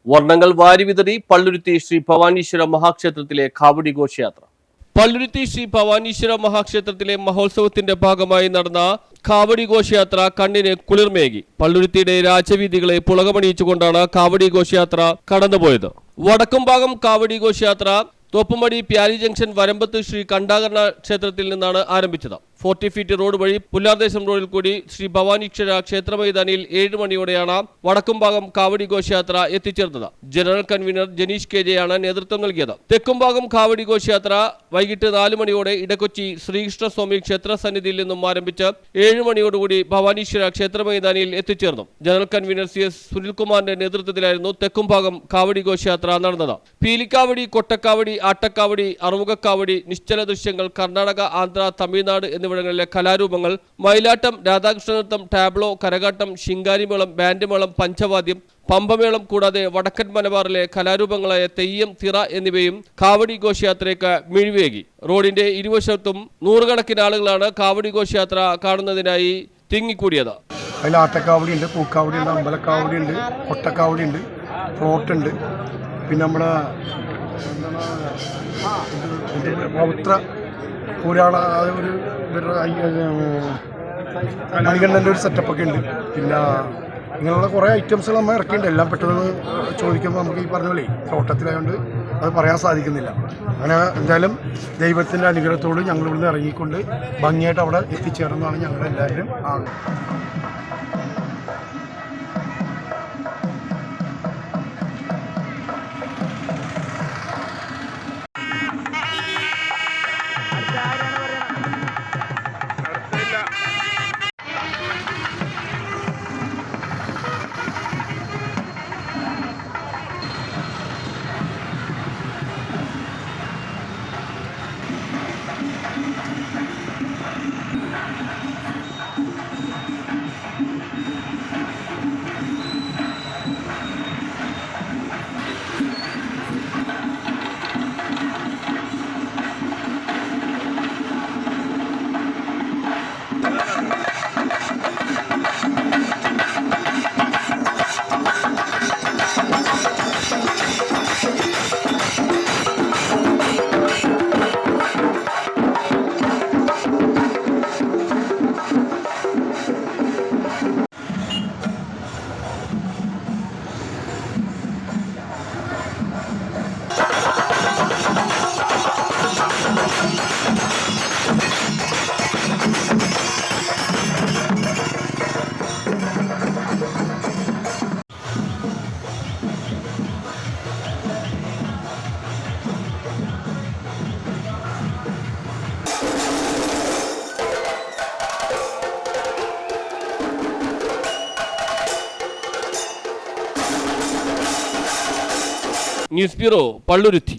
വർണ്ണങ്ങൾ വാരിവിതറി പള്ളുരുത്തി ശ്രീ ഭവാനീശ്വര മഹാക്ഷേത്രത്തിലെ കാവടി ഘോഷയാത്ര. പള്ളുരുത്തി ശ്രീ ഭവാനീശ്വര മഹാക്ഷേത്രത്തിലെ മഹോത്സവത്തിന്റെ ഭാഗമായി നടന്ന കാവടി ഘോഷയാത്ര കണ്ണിന് കുളിർമേകി. പള്ളുരുത്തിയുടെ രാജവീതികളെ പുളകമണിയിച്ചുകൊണ്ടാണ് കാവടി ഘോഷയാത്ര കടന്നുപോയത്. വടക്കുംഭാഗം കാവടി ഘോഷയാത്ര തോപ്പുമടി പ്യാരി ജംഗ്ഷൻ വരമ്പത്ത് ശ്രീ കണ്ടാകർണ ക്ഷേത്രത്തിൽ നിന്നാണ് ആരംഭിച്ചത്. 40 ഫീറ്റ് റോഡ് വഴി പുല്ലാർദേശം റോഡിൽ കൂടി ശ്രീ ഭവാനീശ്വര ക്ഷേത്ര മൈതാനിയിൽ 7 മണിയോടെയാണ് വടക്കുംഭാഗം കാവടി ഘോഷയാത്ര എത്തിച്ചേർന്നത്. ജനറൽ കൺവീനർ ജനീഷ് KJ ആണ് നേതൃത്വം നൽകിയത്. തെക്കുംഭാഗം കാവടി ഘോഷയാത്ര വൈകിട്ട് 4 മണിയോടെ ഇടക്കൊച്ചി ശ്രീകൃഷ്ണസ്വാമി ക്ഷേത്ര സന്നിധിയിൽ നിന്നും ആരംഭിച്ച് 7 മണിയോടുകൂടി ഭവാനീശ്വര ക്ഷേത്ര മൈതാനിയിൽ എത്തിച്ചേർന്നു. ജനറൽ കൺവീനർ CS സുനിൽകുമാറിന്റെ നേതൃത്വത്തിലായിരുന്നു തെക്കുംഭാഗം കാവടി ഘോഷയാത്ര നടന്നത്. പീലിക്കാവടി, കൊട്ടക്കാവടി, ആട്ടക്കാവടി, അറുമുഖക്കാവടി, നിശ്ചല ദൃശ്യങ്ങൾ, കർണാടക, ആന്ധ്ര, തമിഴ്നാട് എന്നിവിടങ്ങളിലെ കലാരൂപങ്ങൾ, മയിലാട്ടം, രാധാകൃഷ്ണ നൃത്തം, ടാബ്ലോ, കരകാട്ടം, ശിങ്കാരിമേളം, ബാൻഡ് മേളം, പഞ്ചവാദ്യം, പമ്പമേളം കൂടാതെ വടക്കൻ മലബാറിലെ കലാരൂപങ്ങളായ തെയ്യം, തിറ എന്നിവയും കാവടി ഘോഷയാത്രയ്ക്ക് മിഴിവേകി. റോഡിന്റെ ഇരുവശത്തും നൂറുകണക്കിന് ആളുകളാണ് കാവടി ഘോഷയാത്ര കാണുന്നതിനായി തിങ്ങിക്കൂടിയത്. അതിൽ ആട്ടക്കാവടി ഉണ്ട്, പൂക്കാവടി ഉണ്ട്, അമ്പലക്കാവടി ഉണ്ട്, കൊട്ടക്കാവടി ഉണ്ട്, ഫ്ലോട്ട് ഉണ്ട്, പിന്നെ നമ്മുടെ പവിത്ര പുരാണ ഒരു മണികണ്ഠൻ്റെ ഒരു സെറ്റപ്പൊക്കെ ഉണ്ട്. പിന്നെ ഇങ്ങനെയുള്ള കുറേ ഐറ്റംസുകൾ നമ്മൾ ഇറക്കിയിട്ടുണ്ട്. എല്ലാം പെട്ടെന്ന് ചോദിക്കുമ്പോൾ നമുക്ക് ഈ പറഞ്ഞ പോലെ തോട്ടത്തിലായതുകൊണ്ട് അത് പറയാൻ സാധിക്കുന്നില്ല. അങ്ങനെ എന്തായാലും ദൈവത്തിൻ്റെ അനുഗ്രഹത്തോട് ഞങ്ങൾ ഇവിടുന്ന് ഇറങ്ങിക്കൊണ്ട് ഭംഗിയായിട്ട് അവിടെ എത്തിച്ചേർന്നതാണ് ഞങ്ങളെല്ലാവരും ആഗ്രഹം. News bureau, Palluruthy.